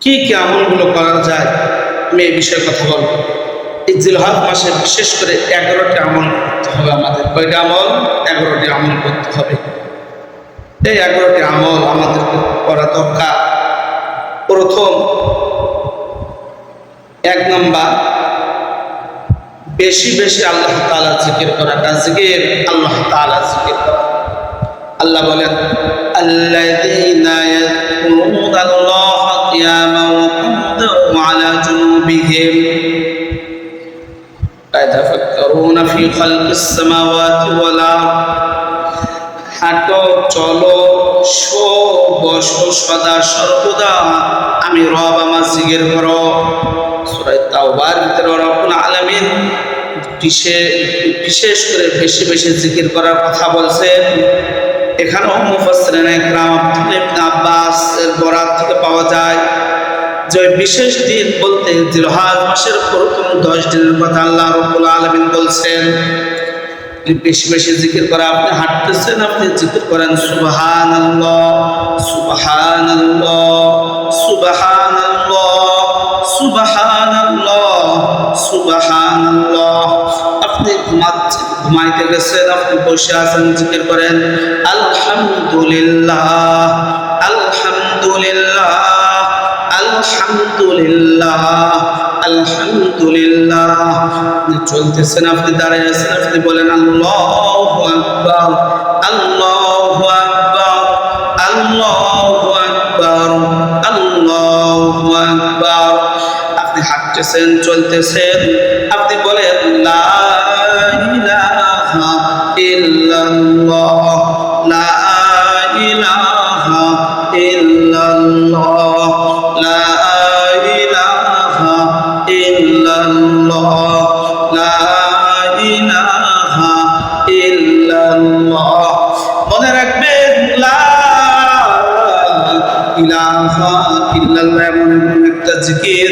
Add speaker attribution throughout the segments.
Speaker 1: কি কি আমলগুলো করা যায় আমি এই বিষয়ে কথা বলবো। এই জিলহজ মাসে বিশেষ করে 11টি আমল করতে হবে আমাদের। কয়টা আমল? 11টি আমল করতে হবে। এই 11টি আমল আমাদেরকে করা দরকার। প্রথম, 1 নাম্বার, বেশি বেশি আল্লাহ তাআলা জিকির করা। জিকির, আল্লাহ তাআলা জিকির করা। আল্লাহ বলেন, আল্লাযীনা ইয়াযকুরুনাল্লাহা কিয়ামান ওয়া কুউদান ওয়া আলা জুনুবিহিম ওয়া ইয়াতাফাক্কারুনা ফি খালকিস সামাওয়াতি ওয়াল আরদ। হাঁটো, চলো, শো, বসো, সদা সর্বদা আমি রব আমার জিকির করো। সূরা তাওবার ভিতরে রব্বুল আলামিন বিশেষ করে বেশি বেশি জিকির করার কথা বলছেন। এখানেও মুফাসসিরিনে ইকরাম আব্দুল্লাহ ইবনে আব্বাস এর বরাত থেকে পাওয়া যায় যে বিশেষ দিন বলতে জিলহজ মাসের প্রথম 10 দিনের কথা আল্লাহ রাব্বুল আলামিন বলছেন। বেশি বেশি জিকির করা। আপনি হাঁটতেছেন, আপনি জিকির করেন সুবহানাল্লাহ, সুবহানাল্লাহ, সুবহানাল্লাহ, সুবহানাল্লাহ, সুবহানাল্লাহ। আপনি ঘুমাইতে গেছেন, আপনি বসে আছেন, জিকির করেন আলহামদুলিল্লাহ, আলহামদুলিল্লাহ, আলহামদুলিল্লাহ, আলহামদুলিল্লাহ। আপনি চলতেছেন, আপনি দাঁড়িয়ে আছেন, আপনি বলেন আল্লাহু আকবার, আল্লাহু আকবার, আল্লাহু আকবার, আল্লাহু আকবার। আপনি হাঁটতেছেন, চলতেছেন, আপনি বলেন লা ইলাহা ইল্লাল্লাহ, লা ইলাহা ইল্লাল্লাহ, লা ইলাহা ইল্লাল্লাহ, লা ইলাহা ইল্লাল্লাহ। মনে রাখবেন লা ইলাহা ইল্লাল্লাহ এমন একটা জিকির,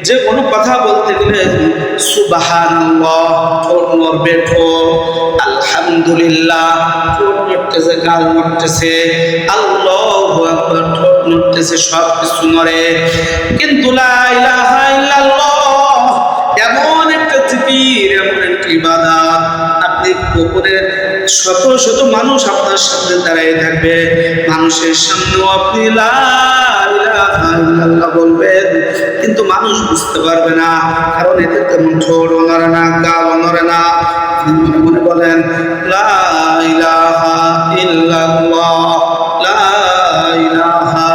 Speaker 1: যে কোনো কথা বলতে গেলে সুবহানাল্লাহ ঠোঁট নড়বে, ঠোঁট, আলহামদুলিল্লাহ ঠোঁট নড়তেছে, গাল নড়তেছে, আল্লাহু আকবার ঠোঁট নড়তেছে, সব কিছু নড়ে। কিন্তু লা ইলাহা ইল্লাল্লাহ এমন একটা জিকির, এমন একটা ইবাদত, আপনি গোপনে শত শত মানুষ আপনার সামনে দাঁড়িয়ে থাকবে, মানুষের সামনেও আপনি লা ইলাহা ইল্লাল্লাহ বলবেন, কিন্তু মানুষ বুঝতে পারবে না, কারণ এতে তেমন ঠোঁটও নড়ে না, গালও নড়ে না। মনে মনে বলেন লা ইলাহা ইল্লাল্লাহ, লা ইলাহা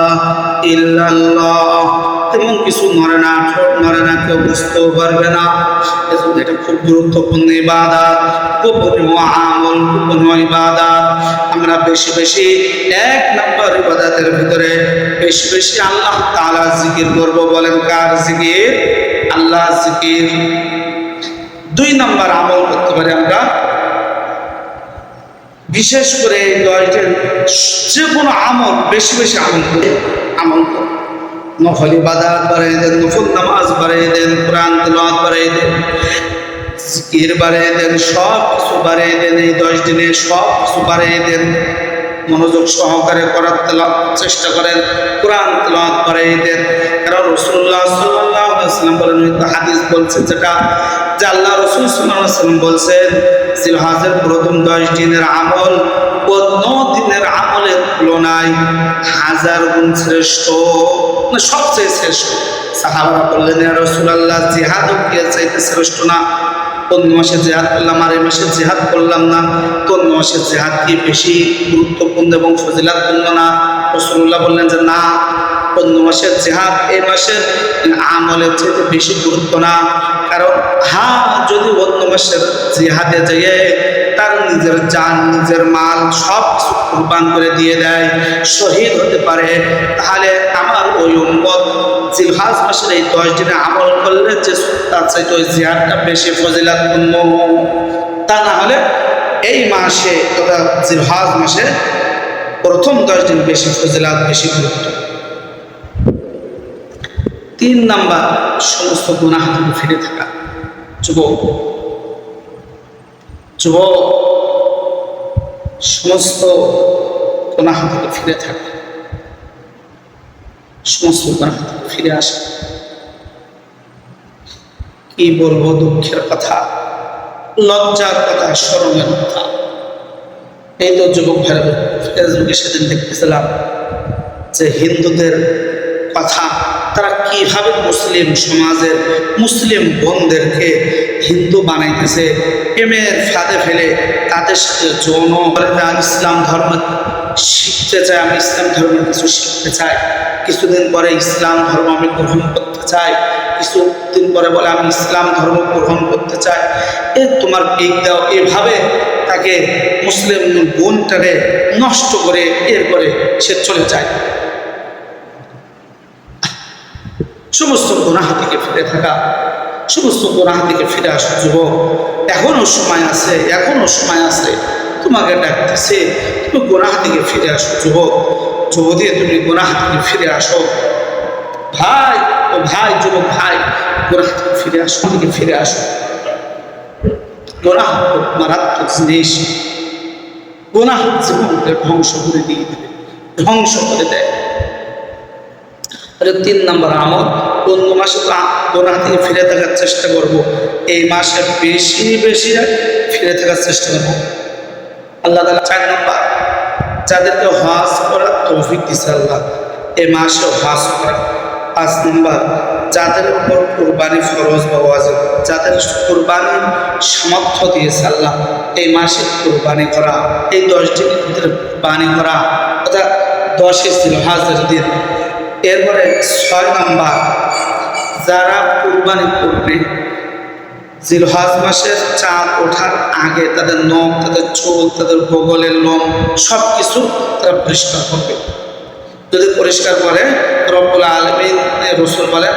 Speaker 1: ইল্লাল্লাহ। তেমন কিছু নড়ে না, ঠোঁট নড়ে না, কেউ বুঝতেও পারবে না। এজন্য এটা খুব গুরুত্বপূর্ণ ইবাদত, গোপনীয় আমল, গোপনীয় ইবাদত। আমরা বেশি বেশি 1 নম্বর ইবাদতের ভিতরে বেশি বেশি আল্লাহ তাআলা জিকির করব। বলেন কার জিকির? আল্লাহ জিকির। 2 নম্বর আমল করতে পারি আমরা, বিশেষ করে 10 দিন যে কোনো আমল বেশি বেশি আমল করে নফল ইবাদত বাড়াই দেন, নফল নামাজ বাড়াই দেন, কোরআন তিলাওয়াত বাড়াই দেন, জিকির বাড়াই দেন, সব কিছু বাড়াই দেন। এই 10 দিনে সব কিছু বাড়াই দেন, মনোযোগ সহকারে করার চেষ্টা করেন, কোরআন তিলাওয়াত বাড়াই দেন। কারণ রাসূলুল্লাহ সাল্লাল্লাহু আলাইহি ওয়াসাল্লাম বলেন, হাদিস বলছে যেটা, যে আল্লাহ রাসূল সাল্লাল্লাহু আলাইহি ওয়াসাল্লাম বলছেন জিলহজের প্রথম 10 দিনের আমল অন্য দিনের আমলের তুলনায় 1000 গুণ শ্রেষ্ঠ, সবচেয়ে শ্রেষ্ঠ। সাহাবারা বললেন, ইয়া রাসূলুল্লাহ জিহাদও কি চাইতে শ্রেষ্ঠ না? অন্য মাসে জিহাদ করলাম আর এই মাসে জিহাদ করলাম না, তো অন্য মাসে জিহাদ কি বেশি গুরুত্বপূর্ণ এবং ফজিলাতপূর্ণ না? রাসূলুল্লাহ বললেন যে না, অন্য মাসের জিহাদ এই মাসের আমলের চাইতে বেশি গুরুত্ব না। কারণ যদি অন্য মাসের জিহাদে যেয়ে তার নিজের জান, নিজের মাল সব কিছু কুরবান করে দিয়ে দেয়, শহীদ হতে পারে, তাহলে আমার ওই উম্মত জিলহজ মাসের এই 10 দিনে আমল করলে যে তার চাইতে ওই জিহাদটা বেশি ফজিলাতপূর্ণ। তা না হলে এই মাসে তথা জিলহজ মাসে প্রথম 10 দিন বেশি ফজিলাত, বেশি গুরুত্ব। 3 নাম্বার, সমস্ত গুনাহ থেকে ফিরে থাকা। যুবক সমস্ত গুনাহ থেকে ফিরে থাকে। সমস্ত গুনাহ থেকে ফিরে আসে। কি বলবো, দুঃখের কথা, লজ্জার কথা, শরমের কথা। এই তো যুবক ভাইরা ফেসবুকে সেদিন দেখতেছিলাম যে হিন্দুদের কথা, তারা কিভাবে মুসলিম সমাজের মুসলিম বোনদেরকে হিন্দু বানাইতেছে, প্রেমের ফাঁদে ফেলে তাদের সাথে যৌন ইসলাম ধর্ম শিখতে চাই, আমি ইসলাম ধর্মের কিছু শিখতে চাই, কিছুদিন পরে ইসলাম ধর্ম আমি গ্রহণ করতে চাই, কিছুদিন পরে বলে আমি ইসলাম ধর্ম গ্রহণ করতে চাই। তোমার পিক দাও, এভাবে তাকে মুসলিম বোনটাকে নষ্ট করে এরপরে সে চলে যায়। সমস্ত গুনাহ থেকে ফিরে থাকা, সমস্ত গুনাহ থেকে ফিরে আসো যুবক, এখনো সময় আছে, এখনো সময় আছে, তোমাকে ডাকতেছে, তুমি গুনাহ থেকে ফিরে আসো যুবক, যুবতী তুমি গুনাহ থেকে ফিরে আসো। ভাই ও ভাই, যুবক ভাই, গুনাহ থেকে ফিরে আসো, থেকে ফিরে আসো। গুনাহ মারাত্মক জিনিস, গুনাহ জীবনকে ধ্বংস করে দিয়ে দেবে, ধ্বংস করে দেয়। 3 নম্বর আমল, অন্য মাসে তো গুনাহ থেকে ফিরে থাকার চেষ্টা করব, এই মাসে বেশি বেশি ফিরে থাকার চেষ্টা করব। আল্লাহ তাআলা 4 নম্বর, যাদেরকে হজ করার তৌফিক দিয়েছে আল্লাহ, এই মাসে হজ করা। 5 নম্বর, যাদের উপর কুরবানি ফরজ বা ওয়াজিব, যাদের কুরবানির সামর্থ্য দিয়েছে আল্লাহ, এই মাসে কুরবানি করা, এই 10 দিনের ভিতরে কুরবানি করা, অর্থাৎ 10 জিলহজের দিন। এরপরে 6 নম্বর, যারা কুরবানি করবে জিলহজ মাসের চাঁদ ওঠার আগে তাদের নখ, তাদের চুল, তাদের বগলের লোম সব কিছু তারা পরিষ্কার করবে। যদি পরিষ্কার করে, রব্বুল আলামিন রাসূল বলেন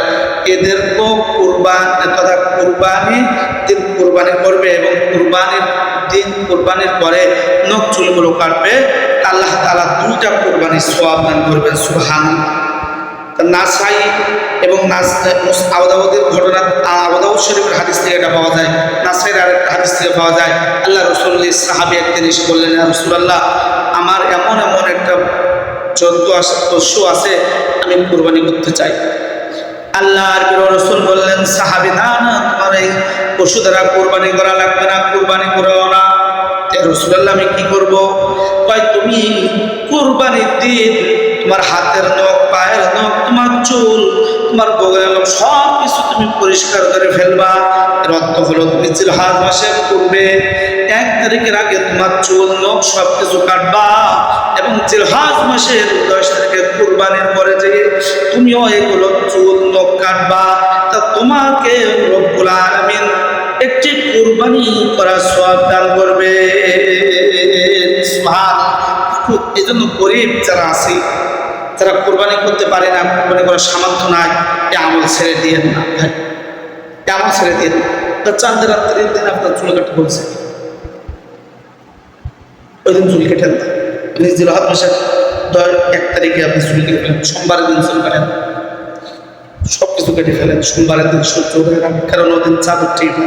Speaker 1: এদেরকেও কুরবানি তথা কুরবানি দিন কুরবানি করবে এবং কুরবানির দিন কুরবানির পরে নখ চুলগুলো কাটবে, আল্লাহ তাআলা 2টা কুরবানির সওয়াব দান করবেন। সুবহানাল্লাহ। নাসাই এবং আবু দাউদের ঘটনা, আবু দাউদ শরীফের হাদিস থেকে এটা পাওয়া যায়, নাসাইয়ের আরেকটা হাদিস থেকে পাওয়া যায়। আল্লাহ রাসূল সাহাবী একদিন এসে বললেন, ইয়া রাসূলুল্লাহ, আমার এমন এমন একটা জন্তু আছে, পশু আছে, আমি কুরবানি করতে চাই। আল্লাহর রাসূল বললেন, সাহাবী, না না, তোমার এই পশু দ্বারা কুরবানি করা লাগবে না, কুরবানি করো না। ইয়া রাসূলুল্লাহ, আমি কি করব? কয়, তুমি কুরবানির দিন তোমার হাতের নখ, পায়ের নখ, তোমার চুল, তোমার বগলের নখ সব কিছু তুমি পরিষ্কার করে ফেলবা। এর অর্থ হলো তুমি জিলহজ মাসে করবে 1 তারিখের আগে তোমার চুল নখ সব কিছু কাটবা এবং জিলহজ মাসের 10 তারিখে কুরবানির পরে যে তুমিও এগুলো চুল নখ কাটবা, তা তোমাকে রব্বুল আলামিন একটি কুরবানি করার সওয়াব দান করবে। সুবহানাল্লাহ। এই জন্য গরিব যারা আছে, যারা কোরবানি করতে পারে না, কোরবানি করার সামর্থ্য নাই, এই আমল ছেড়ে দিয়ে না ভাই, এই আমল ছেড়ে দিয়ে না। চাঁদের রাত্রির দিন আপনার চুল কাটতে বলছে, ওই দিন চুল কেটেন না। আপনি জিলহজ মাসের 1 তারিখে আপনি চুল কেটে ফেলেন, সোমবারের দিন চুল কাটেন, সব কিছু কেটে ফেলেন সোমবারের দিন, সূর্য উদয়ের আগে, কারণ ওই দিন চাঁদ উঠেই না।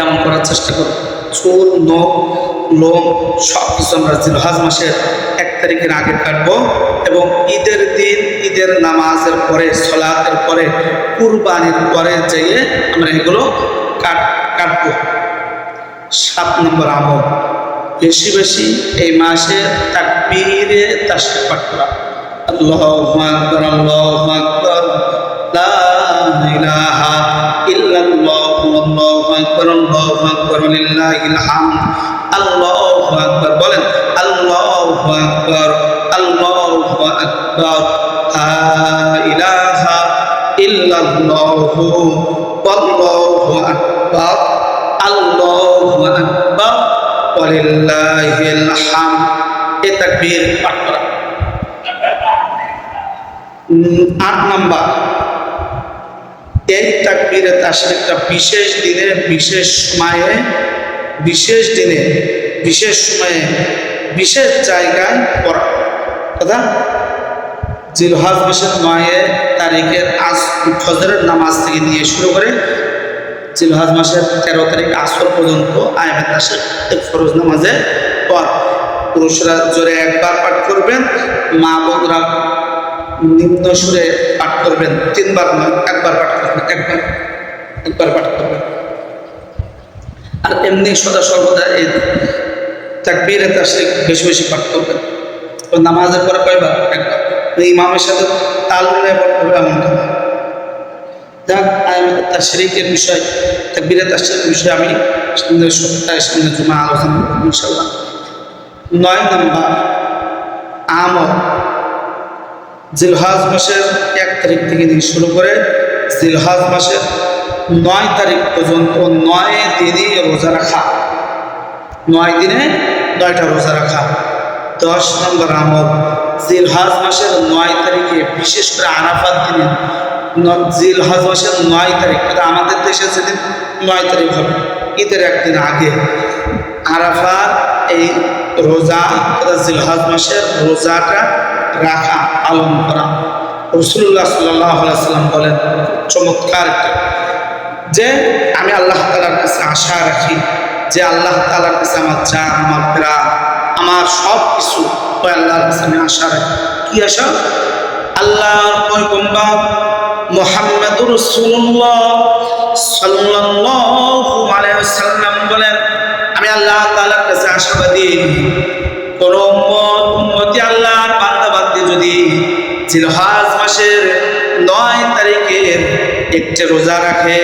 Speaker 1: এমন করার চেষ্টা করুন। চুল, নখ, লোম সব কিছু আমরা জিলহজ মাসের 1 তারিখের আগে কাটবো এবং ঈদের দিন, ঈদের নামাজের পরে, সালাতের পরে, কুরবানির পরে যেয়ে আমরা এগুলো কাটবো। 7 নম্বর আমল, বেশি বেশি এই মাসে তাকবীরে তাশরিফ পাঠ করা। আল্লাহু আকবার, আল্লাহু আকবার, লা ইলাহা ইল্লাল্লাহ, আল্লাহু আকবার, আল্লাহু আকবার, লিল্লাহিল হামদ। আল্লাহু আকবার বলেন, আল্লাহু আকবার, আল্লাহু আকবার, লা ইলাহা ইল্লাল্লাহু, আল্লাহু আকবার, আল্লাহু আকবার, ওয়ালিল্লাহিল হামদ। এই তাকবীর পাঠ করা। 8 নাম্বার, এই তাকবীরে তাশরিফটা বিশেষ দিনে, বিশেষ সময়ে, বিশেষ দিনে, বিশেষ সময়ে, বিশেষ জায়গায় পড়া। কথা, জিলহজ মাসের 9 তারিখের ফজরের নামাজ থেকে নিয়ে শুরু করে জিলহজ মাসের 13 তারিখ আসর পর্যন্ত আয়াত তাশরিফ ফরজ নামাজের পর পুরুষরা জোরে 1 বার পাঠ করবেন, মা বোনরা নিম্ন সুরে পাঠ করবেন, 3 বার নয়, একবার পাঠ করবেন, একবার পাঠ করবেন। আর এমনি সদা সর্বদা এই তাকবীরে তাশরিক বেশি বেশি পাঠ করবেন। তো নামাজের পরে কয়বার? একবার। ইমামের সাথে তাল মিলিয়ে পড়তে হবে এমনটা না। যাক, তাশরিকের বিষয়, তাকবীরে তাশরিকের বিষয়ে আমি সামনের সপ্তাহে সামনে জুমা আলোচনা করব ইনশাআল্লাহ। 9 নম্বর আমল। জিলহজ মাসের 1 তারিখ থেকে নিয়ে শুরু করে জিলহজ মাসের 9 তারিখ পর্যন্ত 9 দিনই রোজা রাখা, 9 দিনে 9টা রোজা রাখা। 10 নম্বর আমল, জিলহজ মাসের 9 তারিখে বিশেষ করে আরাফাত দিনে, জিলহজ মাসের 9 তারিখ, আমাদের দেশে যেদিন 9 তারিখ হবে ঈদের একদিন আগে, আরাফাত এই রোজা জিলহজ মাসের রোজাটা রাখা, পালন করা। রাসূলুল্লাহ সাল্লাল্লাহু আলাইহি সাল্লাম বলেন চমৎকার একটা, যে আমি আল্লাহ তাআলার কাছে আশা রাখি যে আল্লাহ তাআলার কাছে আমার জান, আমার প্রাণ, আমার সব কিছু ওই আল্লাহর কাছে আমি আশা রাখি। কি আশা? আল্লাহর পয়গম্বর মুহাম্মদুর রাসূলুল্লাহ সাল্লাল্লাহু আলাইহি ওয়াসাল্লাম বলেন, আমি আল্লাহ তাআলার কাছে আশাবাদী কোন উম্মতি আল্লাহর বান্দা বান্দী যদি জিলহজ মাসের 9 তারিখের একটি রোজা রাখে,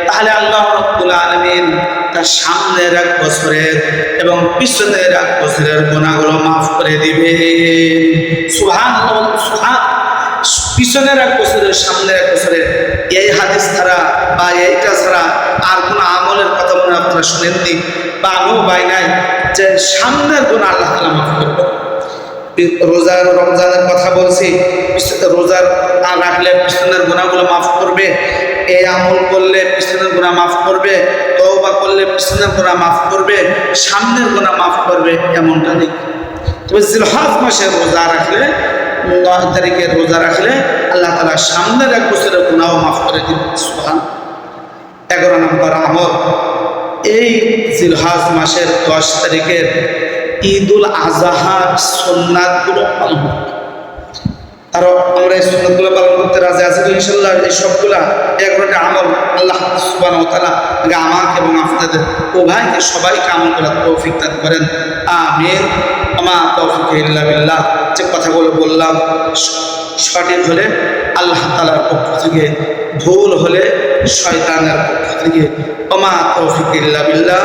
Speaker 1: তাহলে আল্লাহ রাব্বুল আলামিন তার সামনের 1 বছরের এবং পিছনের 1 বছরের গুনাহগুলো মাফ করে দিবেন। সুবহানাল্লাহ, সুবহান। পিছনের 1 বছরের, সামনের 1 বছরের, এই হাদিস ছাড়া বা এইটা ছাড়া আর কোনো আমলের কথা মনে আপনারা শুনেননি বা আমিও পাই নাই যে সামনের গুনাহ আল্লাহ তাআলা মাফ করবেন। রোজার রমজানের কথা বলছি, রোজার রাখলে পিছনের গুনাহগুলো মাফ করবে, এই আমল করলে পিছনের গুনাহ মাফ করবে, তওবা করলে পিছনের গুনাহ মাফ করবে, সামনের গুনাহ মাফ করবে, এমনটা নেই। তবে জিলহজ মাসে রোজা রাখলে, 9 তারিখে রোজা রাখলে আল্লাহ তাআলা সামনের 1 বছরের গুনাহ মাফ করে দিবেন। সুবহান। 11 নম্বর আমল, এই জিলহজ মাসের 10 তারিখের ঈদুল আজহার সুন্নাতগুলো পালন করতে। আর আমরা এই সুন্নাতগুলো পালন করতে রাজি আছি তো ইনশাআল্লাহ। এই সবগুলা 11টা আমল আল্লাহ সুবহানাহু ওয়া তাআলা আমাকে এবং আপনাদের উভয়কে সবাইকে আমল করার তৌফিক দান করেন। আমিন। আমা তৌফিক ইল্লা বিল্লাহ। যে কথাগুলো বললাম সঠিক হলে আল্লাহ তাআলার পক্ষ থেকে, ভুল হলে শয়তানের পক্ষ থেকে। আমা তৌফিক ইল্লা বিল্লাহ।